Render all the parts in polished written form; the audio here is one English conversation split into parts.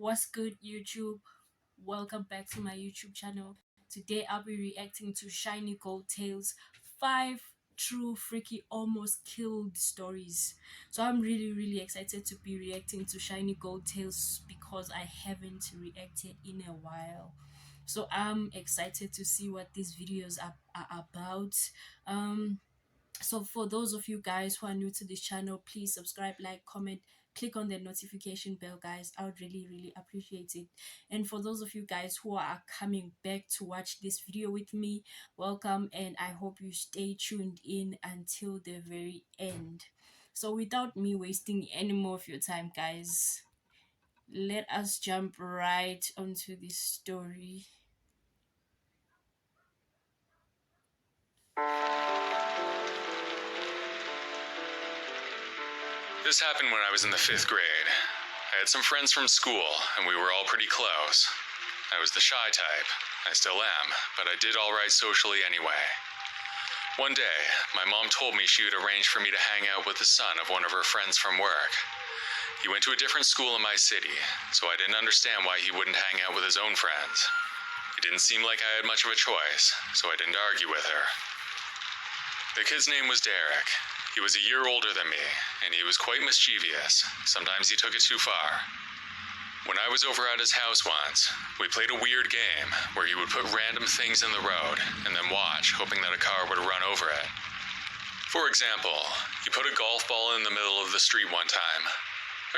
What's good, YouTube? Welcome back to my YouTube channel. Today I'll be reacting to Shiny Gold Tales 5 true freaky almost killed stories. So I'm really excited to be reacting to Shiny Gold Tales because I haven't reacted in a while. So I'm excited to see what these videos are about. Um so for those of you guys who are new to this channel, please subscribe, like, comment, click on the notification bell, guys. I would really appreciate it. And for those of you guys who are coming back to watch this video with me, welcome, and I hope you stay tuned in until the very end. So without me wasting any more of your time, guys, let us jump right onto this story. This happened when I was in the 5th grade. I had some friends from school, and we were all pretty close. I was the shy type. I still am, but I did all right socially anyway. One day, my mom told me she would arrange for me to hang out with the son of one of her friends from work. He went to a different school in my city, so I didn't understand why he wouldn't hang out with his own friends. It didn't seem like I had much of a choice, so I didn't argue with her. The kid's name was Derek. He was a year older than me, and he was quite mischievous. Sometimes he took it too far. When I was over at his house once, we played a weird game where he would put random things in the road and then watch, hoping that a car would run over it. For example, he put a golf ball in the middle of the street one time.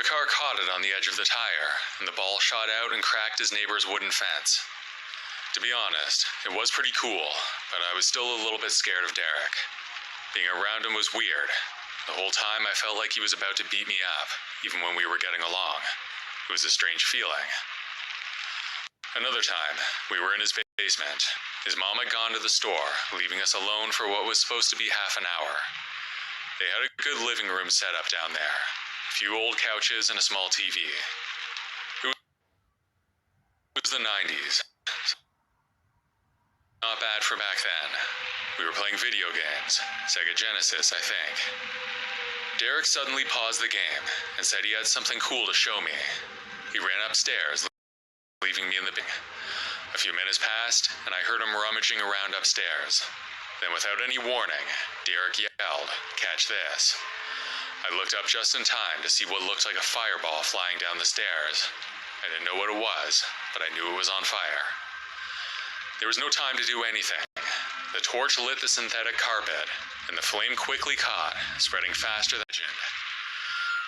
A car caught it on the edge of the tire, and the ball shot out and cracked his neighbor's wooden fence. To be honest, it was pretty cool, but I was still a little bit scared of Derek. Being around him was weird. The whole time I felt like he was about to beat me up, even when we were getting along. It was a strange feeling. Another time, we were in his basement. His mom had gone to the store, leaving us alone for what was supposed to be half an hour. They had a good living room set up down there. A few old couches and a small TV. It was the 90s. Not bad for back then. We were playing video games. Sega Genesis, I think. Derek suddenly paused the game and said he had something cool to show me. He ran upstairs, leaving me in the basement. A few minutes passed, and I heard him rummaging around upstairs. Then without any warning, Derek yelled, "Catch this." I looked up just in time to see what looked like a fireball flying down the stairs. I didn't know what it was, but I knew it was on fire. There was no time to do anything. The torch lit the synthetic carpet, and the flame quickly caught, spreading faster than legend.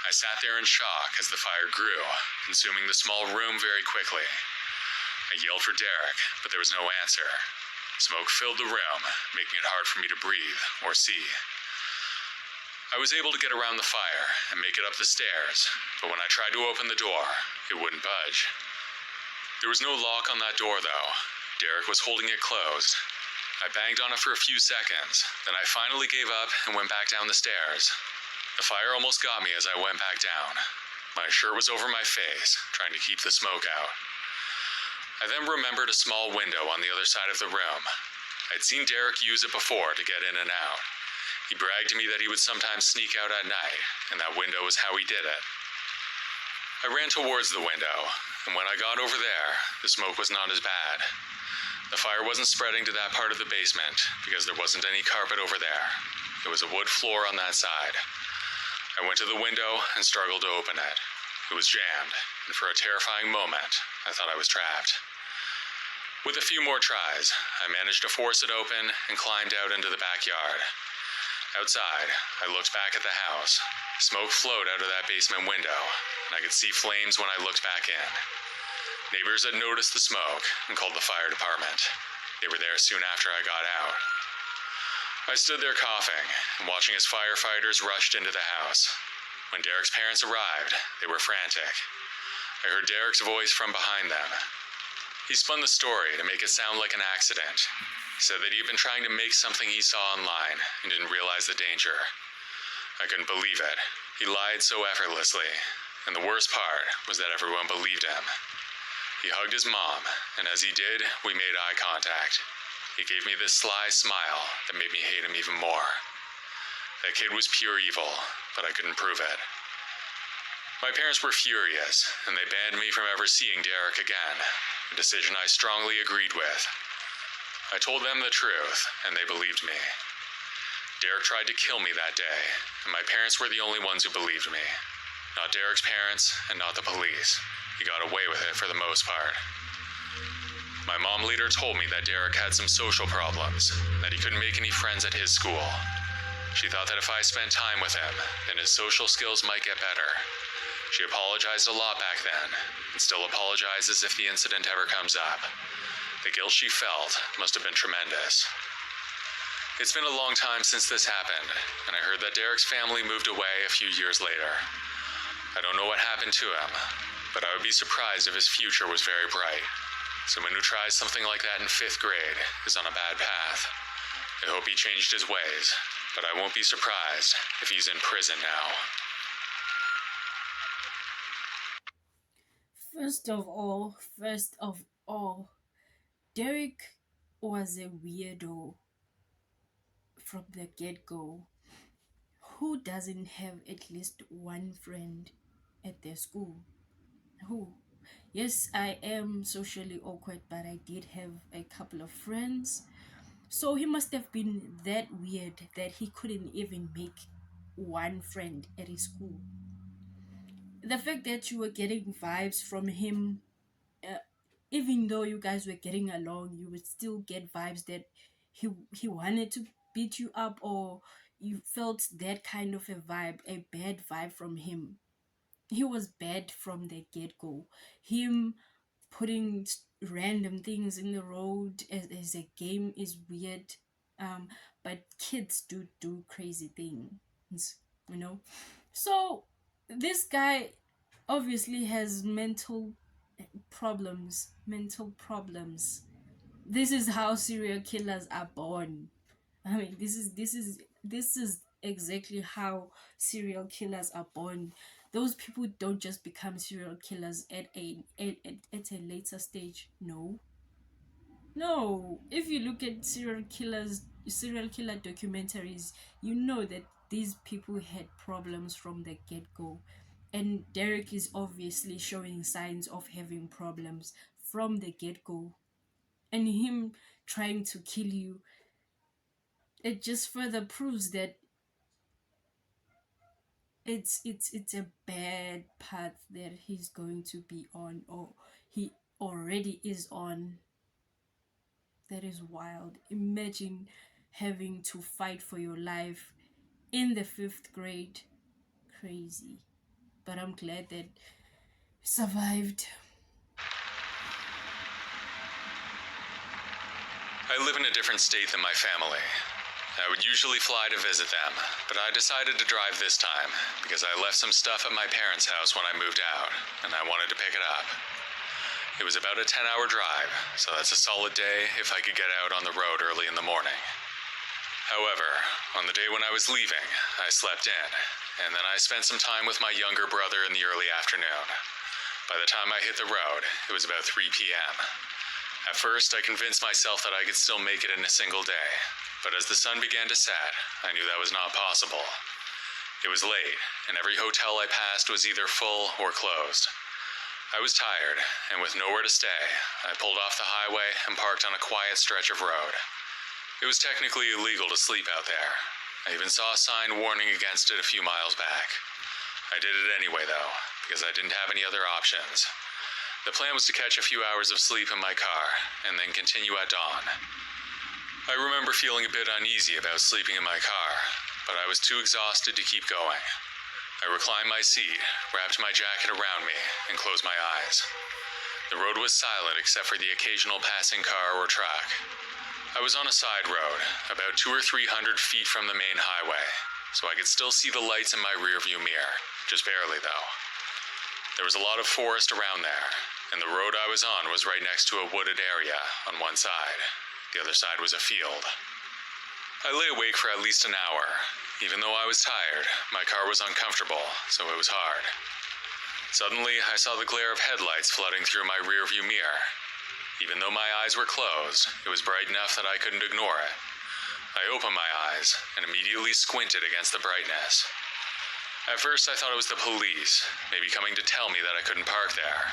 I sat there in shock as the fire grew, consuming the small room very quickly. I yelled for Derek, but there was no answer. Smoke filled the room, making it hard for me to breathe or see. I was able to get around the fire and make it up the stairs, but when I tried to open the door, it wouldn't budge. There was no lock on that door, though. Derek was holding it closed. I banged on it for a few seconds, then I finally gave up and went back down the stairs. The fire almost got me as I went back down. My shirt was over my face, trying to keep the smoke out. I then remembered a small window on the other side of the room. I'd seen Derek use it before to get in and out. He bragged to me that he would sometimes sneak out at night, and that window was how he did it. I ran towards the window, and when I got over there, the smoke was not as bad. The fire wasn't spreading to that part of the basement because there wasn't any carpet over there. There was a wood floor on that side. I went to the window and struggled to open it. It was jammed, and for a terrifying moment, I thought I was trapped. With a few more tries, I managed to force it open and climbed out into the backyard. Outside, I looked back at the house. Smoke flowed out of that basement window, and I could see flames when I looked back in. Neighbors had noticed the smoke and called the fire department. They were there soon after I got out. I stood there coughing and watching as firefighters rushed into the house. When Derek's parents arrived, they were frantic. I heard Derek's voice from behind them. He spun the story to make it sound like an accident. He said that he had been trying to make something he saw online and didn't realize the danger. I couldn't believe it. He lied so effortlessly, and the worst part was that everyone believed him. He hugged his mom, and as he did, we made eye contact. He gave me this sly smile that made me hate him even more. That kid was pure evil, but I couldn't prove it. My parents were furious, and they banned me from ever seeing Derek again, a decision I strongly agreed with. I told them the truth, and they believed me. Derek tried to kill me that day, and my parents were the only ones who believed me. Not Derek's parents, and not the police. He got away with it for the most part. My mom later told me that Derek had some social problems, that he couldn't make any friends at his school. She thought that if I spent time with him, then his social skills might get better. She apologized a lot back then, and still apologizes if the incident ever comes up. The guilt she felt must have been tremendous. It's been a long time since this happened, and I heard that Derek's family moved away a few years later. I don't know what happened to him, but I would be surprised if his future was very bright. Someone who tries something like that in 5th grade is on a bad path. I hope he changed his ways, but I won't be surprised if he's in prison now. First of all, Derek was a weirdo from the get-go. Who doesn't have at least one friend at their school? Who? Yes, I am socially awkward, but I did have a couple of friends. So he must have been that weird that he couldn't even make one friend at his school. The fact that you were getting vibes from him, even though you guys were getting along, you would still get vibes that he wanted to beat you up, or you felt that kind of a vibe, a bad vibe from him. He was bad from the get-go. Him putting random things in the road as a game is weird. But kids do crazy things, you know. So this guy obviously has mental problems. This is how serial killers are born. I mean, this is exactly how serial killers are born. Those people don't just become serial killers at a later stage. No. If you look at serial killer documentaries, you know that these people had problems from the get-go. And Derek is obviously showing signs of having problems from the get-go. And him trying to kill you, it just further proves that it's a bad path that he's going to be on, or he already is on. That is wild. Imagine having to fight for your life in the 5th grade. Crazy. But I'm glad that he survived. I live in a different state than my family. I would usually fly to visit them, but I decided to drive this time because I left some stuff at my parents' house when I moved out, and I wanted to pick it up. It was about a 10-hour drive, so that's a solid day if I could get out on the road early in the morning. However, on the day when I was leaving, I slept in, and then I spent some time with my younger brother in the early afternoon. By the time I hit the road, it was about 3 p.m. At first, I convinced myself that I could still make it in a single day, but as the sun began to set, I knew that was not possible. It was late, and every hotel I passed was either full or closed. I was tired, and with nowhere to stay, I pulled off the highway and parked on a quiet stretch of road. It was technically illegal to sleep out there. I even saw a sign warning against it a few miles back. I did it anyway, though, because I didn't have any other options. The plan was to catch a few hours of sleep in my car, and then continue at dawn. I remember feeling a bit uneasy about sleeping in my car, but I was too exhausted to keep going. I reclined my seat, wrapped my jacket around me, and closed my eyes. The road was silent except for the occasional passing car or truck. I was on a side road, about 200 or 300 feet from the main highway, so I could still see the lights in my rearview mirror, just barely though. There was a lot of forest around there, and the road I was on was right next to a wooded area on one side. The other side was a field. I lay awake for at least an hour. Even though I was tired, my car was uncomfortable, so it was hard. Suddenly, I saw the glare of headlights flooding through my rearview mirror. Even though my eyes were closed, it was bright enough that I couldn't ignore it. I opened my eyes and immediately squinted against the brightness. At first, I thought it was the police, maybe coming to tell me that I couldn't park there.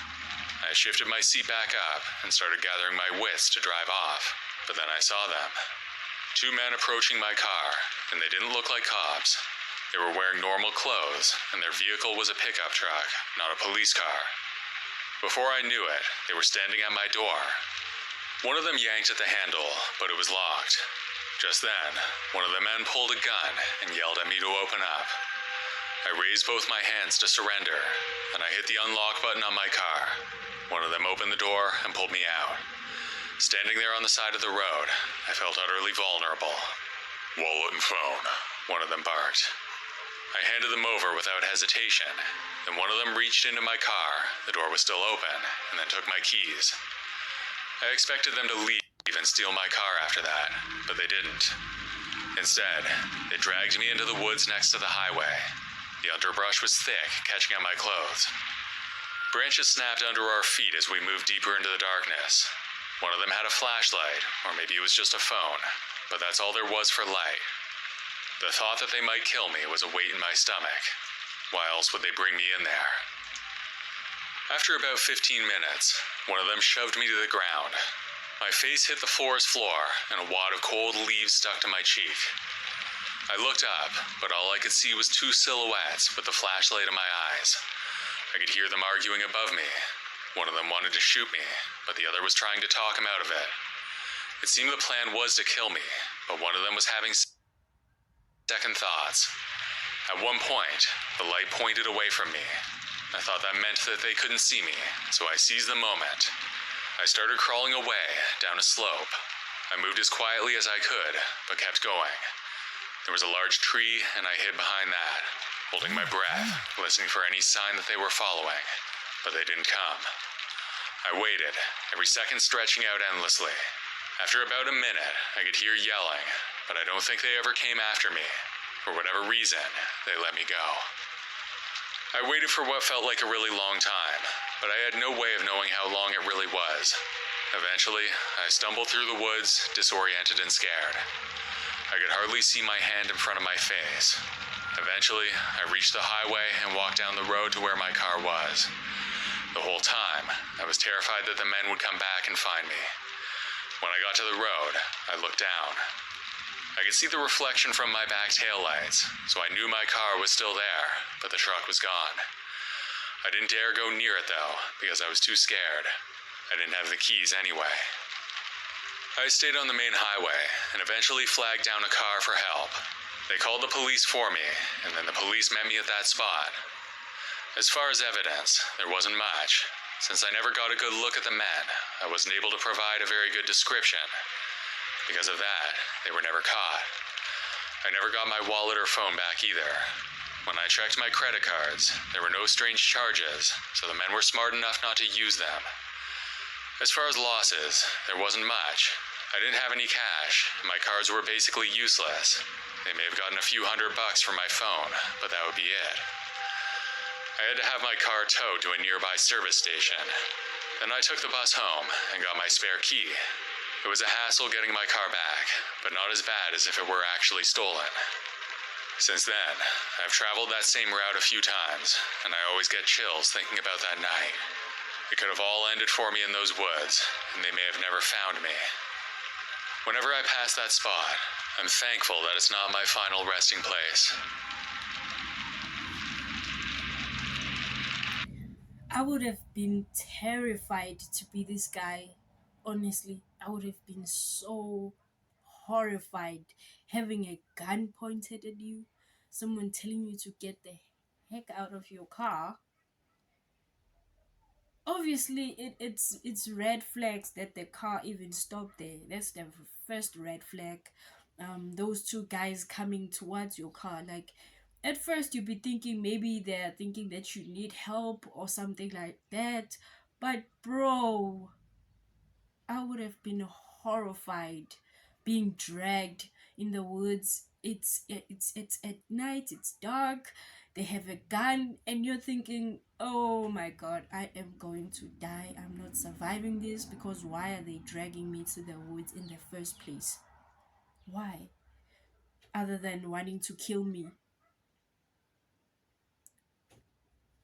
I shifted my seat back up and started gathering my wits to drive off, but then I saw them. Two men approaching my car, and they didn't look like cops. They were wearing normal clothes, and their vehicle was a pickup truck, not a police car. Before I knew it, they were standing at my door. One of them yanked at the handle, but it was locked. Just then, one of the men pulled a gun and yelled at me to open up. I raised both my hands to surrender, and I hit the unlock button on my car. One of them opened the door and pulled me out. Standing there on the side of the road, I felt utterly vulnerable. "Wallet and phone," one of them barked. I handed them over without hesitation. Then one of them reached into my car, the door was still open, and then took my keys. I expected them to leave and steal my car after that, but they didn't. Instead, they dragged me into the woods next to the highway. The underbrush was thick, catching on my clothes. Branches snapped under our feet as we moved deeper into the darkness. One of them had a flashlight, or maybe it was just a phone, but that's all there was for light. The thought that they might kill me was a weight in my stomach. Why else would they bring me in there? After about 15 minutes, one of them shoved me to the ground. My face hit the forest floor, and a wad of cold leaves stuck to my cheek. I looked up, but all I could see was two silhouettes with the flashlight in my eyes. I could hear them arguing above me. One of them wanted to shoot me, but the other was trying to talk him out of it. It seemed the plan was to kill me, but one of them was having second thoughts. At one point, the light pointed away from me. I thought that meant that they couldn't see me, so I seized the moment. I started crawling away, down a slope. I moved as quietly as I could, but kept going. There was a large tree, and I hid behind that, holding my breath, listening for any sign that they were following, but they didn't come. I waited, every second stretching out endlessly. After about a minute, I could hear yelling, but I don't think they ever came after me. For whatever reason, they let me go. I waited for what felt like a really long time, but I had no way of knowing how long it really was. Eventually, I stumbled through the woods, disoriented and scared. I could hardly see my hand in front of my face. Eventually, I reached the highway and walked down the road to where my car was. The whole time, I was terrified that the men would come back and find me. When I got to the road, I looked down. I could see the reflection from my back taillights, so I knew my car was still there, but the truck was gone. I didn't dare go near it though, because I was too scared. I didn't have the keys anyway. I stayed on the main highway and eventually flagged down a car for help. They called the police for me, and then the police met me at that spot. As far as evidence, there wasn't much. Since I never got a good look at the men, I wasn't able to provide a very good description. Because of that, they were never caught. I never got my wallet or phone back either. When I checked my credit cards, there were no strange charges, so the men were smart enough not to use them. As far as losses, there wasn't much. I didn't have any cash, and my cards were basically useless. They may have gotten a few $100 for my phone, but that would be it. I had to have my car towed to a nearby service station. Then I took the bus home and got my spare key. It was a hassle getting my car back, but not as bad as if it were actually stolen. Since then, I've traveled that same route a few times, and I always get chills thinking about that night. It could have all ended for me in those woods, and they may have never found me. Whenever I pass that spot, I'm thankful that it's not my final resting place. I would have been terrified to be this guy. Honestly, I would have been so horrified having a gun pointed at you, someone telling you to get the heck out of your car. Obviously, it's red flags that the car even stopped there. That's the first red flag. Those two guys coming towards your car, like at first you'd be thinking maybe they're thinking that you need help or something like that, but bro, I would have been horrified being dragged in the woods. It's at night, it's dark, they have a gun, and you're thinking, oh my god, I am going to die. I'm not surviving this, because why are they dragging me to the woods in the first place? Why? Other than wanting to kill me.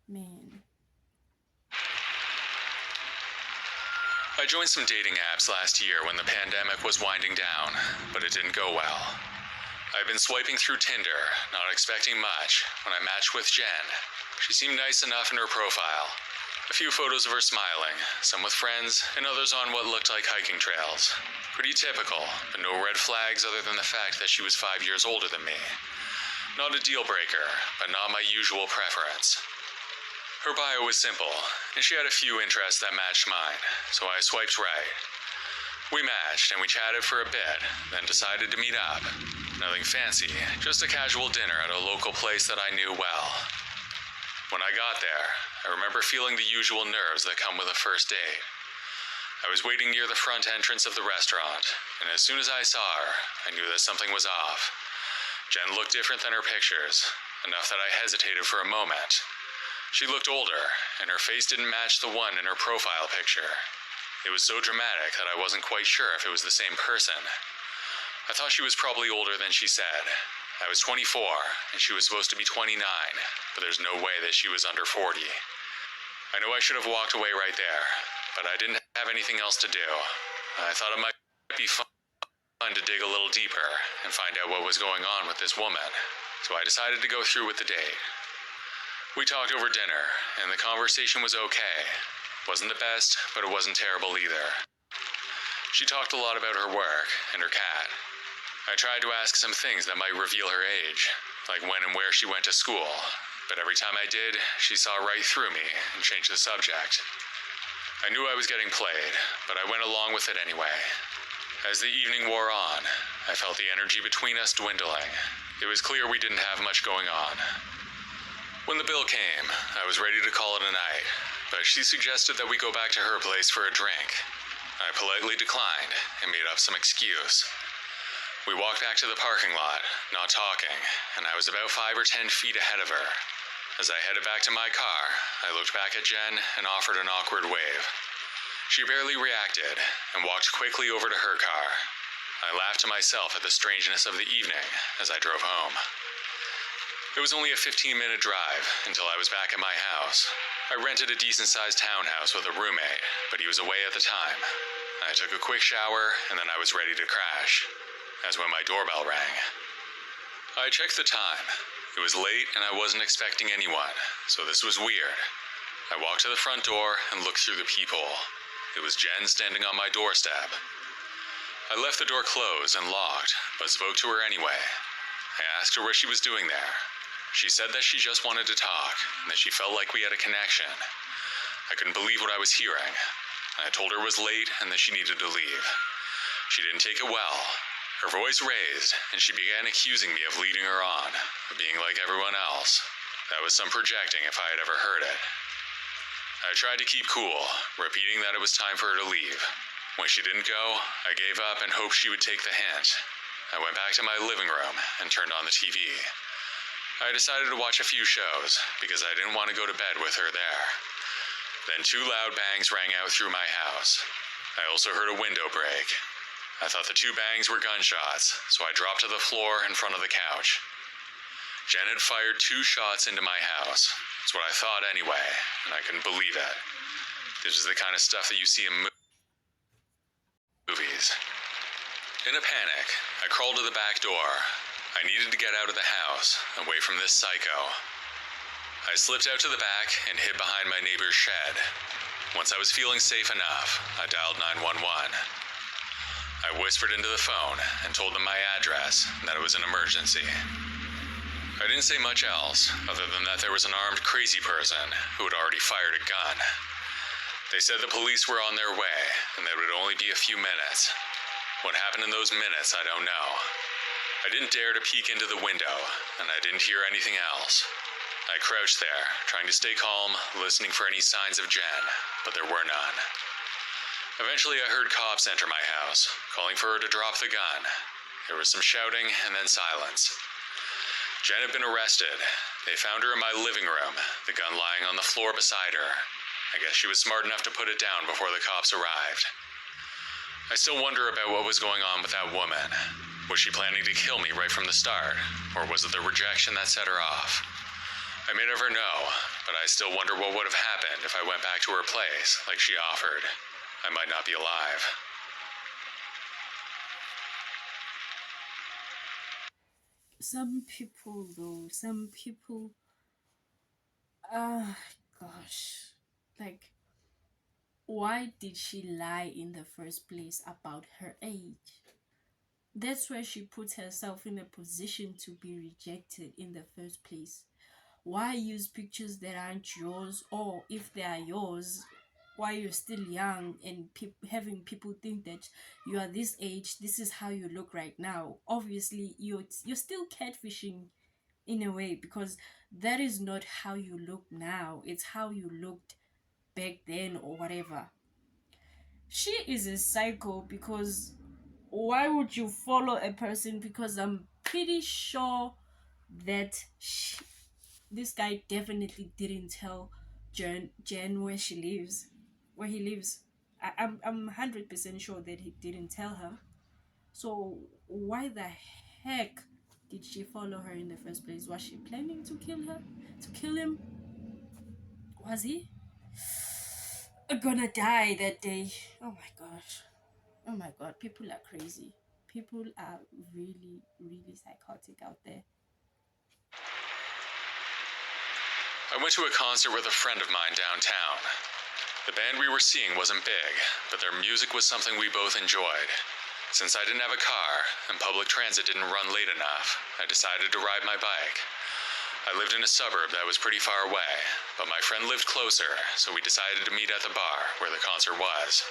Man. I joined some dating apps last year when the pandemic was winding down, but it didn't go well. I've been swiping through Tinder, not expecting much, when I matched with Jen. She seemed nice enough in her profile. A few photos of her smiling, some with friends, and others on what looked like hiking trails. Pretty typical, but no red flags other than the fact that she was 5 years older than me. Not a deal breaker, but not my usual preference. Her bio was simple, and she had a few interests that matched mine, so I swiped right. We matched and we chatted for a bit, then decided to meet up. Nothing fancy, just a casual dinner at a local place that I knew well. When I got there, I remember feeling the usual nerves that come with a first date. I was waiting near the front entrance of the restaurant, and as soon as I saw her, I knew that something was off. Jen looked different than her pictures, enough that I hesitated for a moment. She looked older, and her face didn't match the one in her profile picture. It was so dramatic that I wasn't quite sure if it was the same person. I thought she was probably older than she said. I was 24, and she was supposed to be 29, but there's no way that she was under 40. I know I should have walked away right there, but I didn't have anything else to do. I thought it might be fun to dig a little deeper and find out what was going on with this woman, so I decided to go through with the date. We talked over dinner, and the conversation was okay. Wasn't the best, but it wasn't terrible either. She talked a lot about her work and her cat. I tried to ask some things that might reveal her age, like when and where she went to school, but every time I did, she saw right through me and changed the subject. I knew I was getting played, but I went along with it anyway. As the evening wore on, I felt the energy between us dwindling. It was clear we didn't have much going on. When the bill came, I was ready to call it a night, but she suggested that we go back to her place for a drink. I politely declined and made up some excuse. We walked back to the parking lot, not talking, and I was about 5 or 10 feet ahead of her. As I headed back to my car, I looked back at Jen and offered an awkward wave. She barely reacted and walked quickly over to her car. I laughed to myself at the strangeness of the evening as I drove home. It was only a 15-minute drive until I was back at my house. I rented a decent-sized townhouse with a roommate, but he was away at the time. I took a quick shower, and then I was ready to crash. That's when my doorbell rang. I checked the time. It was late, and I wasn't expecting anyone, so this was weird. I walked to the front door and looked through the peephole. It was Jen standing on my doorstep. I left the door closed and locked, but spoke to her anyway. I asked her what she was doing there. She said that she just wanted to talk, and that she felt like we had a connection. I couldn't believe what I was hearing. I told her it was late and that she needed to leave. She didn't take it well. Her voice raised, and she began accusing me of leading her on, of being like everyone else. That was some projecting if I had ever heard it. I tried to keep cool, repeating that it was time for her to leave. When she didn't go, I gave up and hoped she would take the hint. I went back to my living room and turned on the TV. I decided to watch a few shows because I didn't want to go to bed with her there. Then 2 loud bangs rang out through my house. I also heard a window break. I thought the 2 bangs were gunshots, so I dropped to the floor in front of the couch. Jen had fired 2 shots into my house. That's what I thought anyway, and I couldn't believe it. This is the kind of stuff that you see in movies. In a panic, I crawled to the back door. I needed to get out of the house, away from this psycho. I slipped out to the back and hid behind my neighbor's shed. Once I was feeling safe enough, I dialed 911. I whispered into the phone and told them my address and that it was an emergency. I didn't say much else, other than that there was an armed crazy person who had already fired a gun. They said the police were on their way, and that it would only be a few minutes. What happened in those minutes, I don't know. I didn't dare to peek into the window, and I didn't hear anything else. I crouched there, trying to stay calm, listening for any signs of Jen, but there were none. Eventually, I heard cops enter my house, calling for her to drop the gun. There was some shouting and then silence. Jen had been arrested. They found her in my living room, the gun lying on the floor beside her. I guess she was smart enough to put it down before the cops arrived. I still wonder about what was going on with that woman. Was she planning to kill me right from the start, or was it the rejection that set her off? I may never know, but I still wonder what would have happened if I went back to her place, like she offered. I might not be alive. Some people, though, gosh, like, why did she lie in the first place about her age? That's where she puts herself in a position to be rejected in the first place. Why use pictures that aren't yours, or if they are yours, while you're still young and having people think that you are this age, this is how you look right now? Obviously, you're still catfishing in a way, because that is not how you look now. It's how you looked back then or whatever. She is a psycho, because why would you follow a person? Because I'm pretty sure that this guy definitely didn't tell Jen where she lives, where he lives. I'm 100% sure that he didn't tell her. So why the heck did she follow her in the first place? Was she planning to kill her? To kill him? Was he gonna die that day? Oh my gosh. Oh my god, people are crazy. People are really, really psychotic out there. I went to a concert with a friend of mine downtown. The band we were seeing wasn't big, but their music was something we both enjoyed. Since I didn't have a car and public transit didn't run late enough, I decided to ride my bike. I lived in a suburb that was pretty far away, but my friend lived closer, so we decided to meet at the bar where the concert was.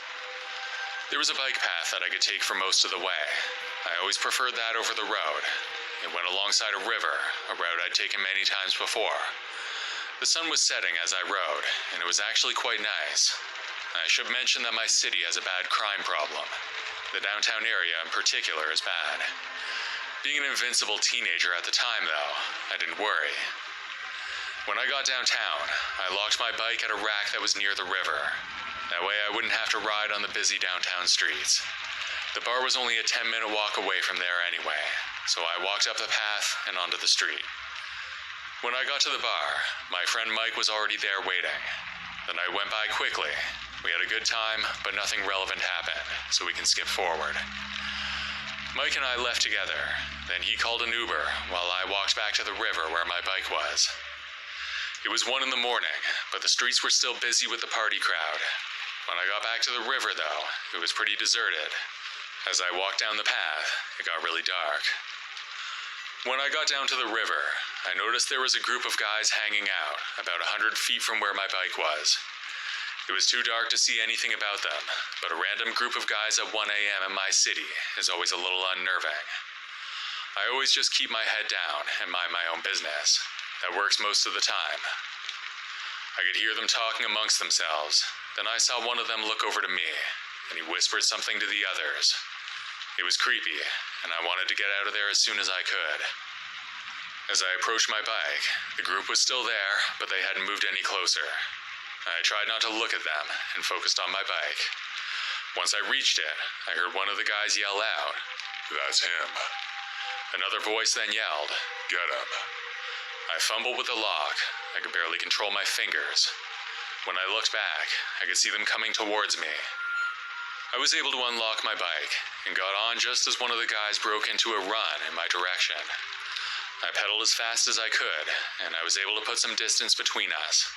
There was a bike path that I could take for most of the way. I always preferred that over the road. It went alongside a river, a route I'd taken many times before. The sun was setting as I rode, and it was actually quite nice. I should mention that my city has a bad crime problem. The downtown area in particular is bad. Being an invincible teenager at the time, though, I didn't worry. When I got downtown, I locked my bike at a rack that was near the river. That way I wouldn't have to ride on the busy downtown streets. The bar was only a 10-minute walk away from there anyway, so I walked up the path and onto the street. When I got to the bar, my friend Mike was already there waiting. The night went by quickly. We had a good time, but nothing relevant happened, so we can skip forward. Mike and I left together. Then he called an Uber while I walked back to the river where my bike was. It was 1 a.m, but the streets were still busy with the party crowd. When I got back to the river, though, it was pretty deserted. As I walked down the path, it got really dark. When I got down to the river, I noticed there was a group of guys hanging out, about 100 feet from where my bike was. It was too dark to see anything about them, but a random group of guys at 1 a.m. in my city is always a little unnerving. I always just keep my head down and mind my own business. That works most of the time. I could hear them talking amongst themselves. Then I saw one of them look over to me, and he whispered something to the others. It was creepy, and I wanted to get out of there as soon as I could. As I approached my bike, the group was still there, but they hadn't moved any closer. I tried not to look at them and focused on my bike. Once I reached it, I heard one of the guys yell out, "That's him." Another voice then yelled, "Get him." I fumbled with the lock. I could barely control my fingers. When I looked back, I could see them coming towards me. I was able to unlock my bike and got on just as one of the guys broke into a run in my direction. I pedaled as fast as I could, and I was able to put some distance between us.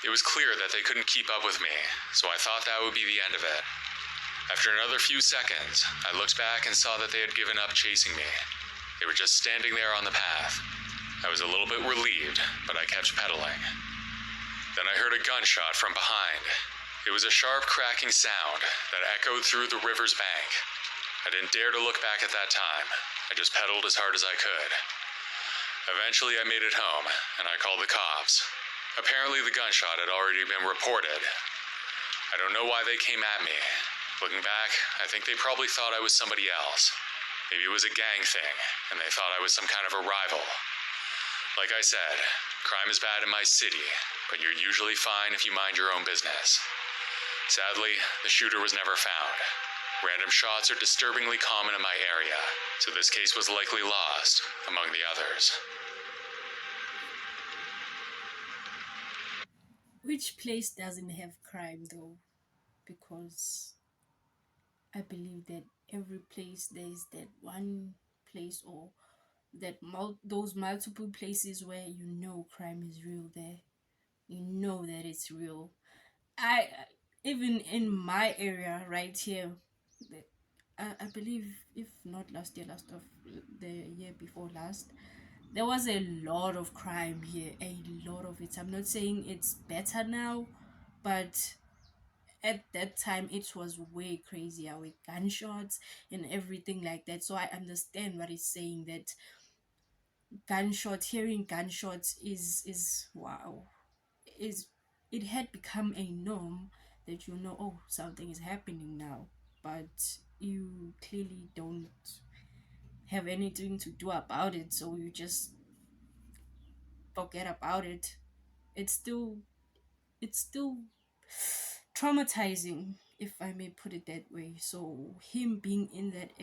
It was clear that they couldn't keep up with me, so I thought that would be the end of it. After another few seconds, I looked back and saw that they had given up chasing me. They were just standing there on the path. I was a little bit relieved, but I kept pedaling. Then I heard a gunshot from behind. It was a sharp cracking sound that echoed through the river's bank. I didn't dare to look back at that time. I just pedaled as hard as I could. Eventually I made it home, and I called the cops. Apparently the gunshot had already been reported. I don't know why they came at me. Looking back, I think they probably thought I was somebody else. Maybe it was a gang thing, and they thought I was some kind of a rival. Like I said, crime is bad in my city, but you're usually fine if you mind your own business. Sadly, the shooter was never found. Random shots are disturbingly common in my area, so this case was likely lost among the others. Which place doesn't have crime though? Because I believe that every place there is that one place, or those multiple places where you know crime is real there. You know that it's real. I Even in my area right here, I believe if not last year, last of the year before last, there was a lot of crime here, a lot of it. I'm not saying it's better now, but at that time it was way crazier with gunshots and everything like that. So I understand what he's saying, that hearing gunshots is wow, is it had become a norm, that you know, oh, something is happening now, but you clearly don't have anything to do about it, so you just forget about it. It's still it's still traumatizing, if I may put it that way. So him being in that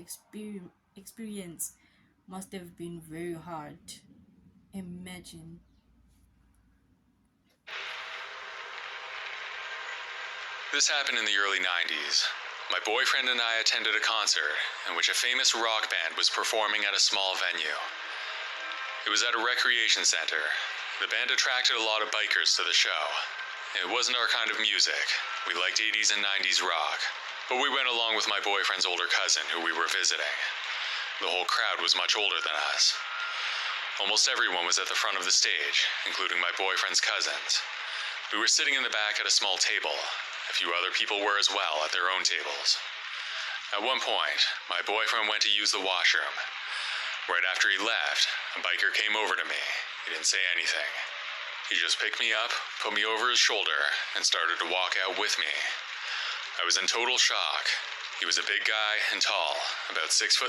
experience must have been very hard. Imagine. This happened in the early 90s. My boyfriend and I attended a concert in which a famous rock band was performing at a small venue. It was at a recreation center. The band attracted a lot of bikers to the show. It wasn't our kind of music. We liked 80s and 90s rock, but we went along with my boyfriend's older cousin who we were visiting. The whole crowd was much older than us. Almost everyone was at the front of the stage, including my boyfriend's cousins. We were sitting in the back at a small table. A few other people were as well at their own tables. At one point, my boyfriend went to use the washroom. Right after he left, a biker came over to me. He didn't say anything. He just picked me up, put me over his shoulder, and started to walk out with me. I was in total shock. He was a big guy and tall, about 6'3",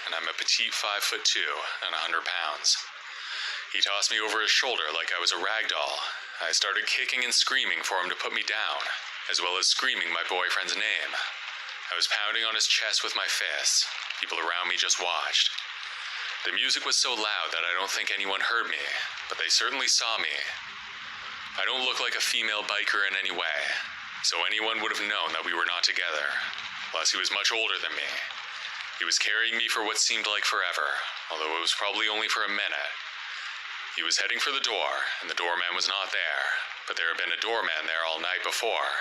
and I'm a petite 5'2" and 100 pounds. He tossed me over his shoulder like I was a rag doll. I started kicking and screaming for him to put me down, as well as screaming my boyfriend's name. I was pounding on his chest with my fists. People around me just watched. The music was so loud that I don't think anyone heard me, but they certainly saw me. I don't look like a female biker in any way, so anyone would have known that we were not together. Plus, he was much older than me. He was carrying me for what seemed like forever, although it was probably only for a minute. He was heading for the door, and the doorman was not there, but there had been a doorman there all night before.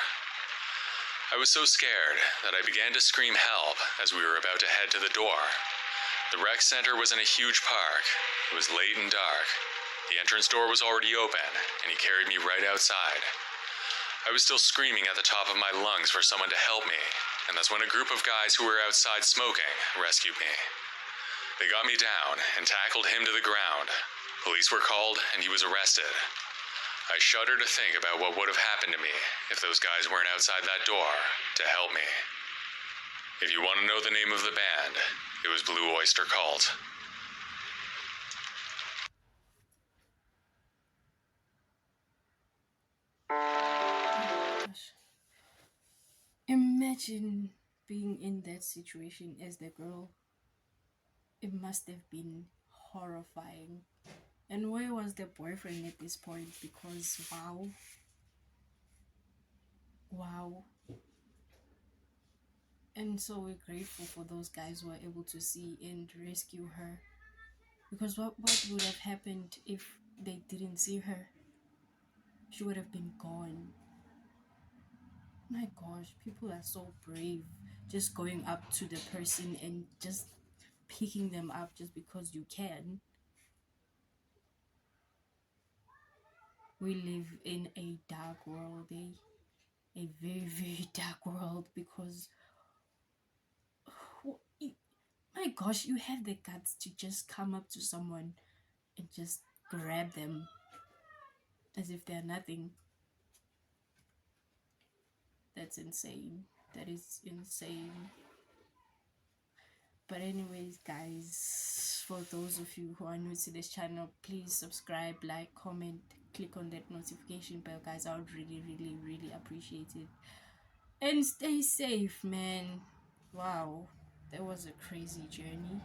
I was so scared that I began to scream help as we were about to head to the door. The rec center was in a huge park. It was late and dark. The entrance door was already open, and he carried me right outside. I was still screaming at the top of my lungs for someone to help me, and that's when a group of guys who were outside smoking rescued me. They got me down and tackled him to the ground. Police were called, and he was arrested. I shudder to think about what would have happened to me if those guys weren't outside that door to help me. If you want to know the name of the band, it was Blue Oyster Cult. Oh gosh. Imagine being in that situation as the girl. It must have been horrifying. And where was the boyfriend at this point? Because wow. Wow. And so we're grateful for those guys who were able to see and rescue her. Because what would have happened if they didn't see her? She would have been gone. My gosh, people are so brave. Just going up to the person and just picking them up just because you can. We live in a dark world, a very, very dark world, because my gosh, you have the guts to just come up to someone and just grab them as if they're nothing. That's insane. That is insane. But anyways, guys, for those of you who are new to this channel, please subscribe, like, comment, click on that notification bell, guys. I would really, really, really appreciate it. And stay safe, man. Wow, that was a crazy journey.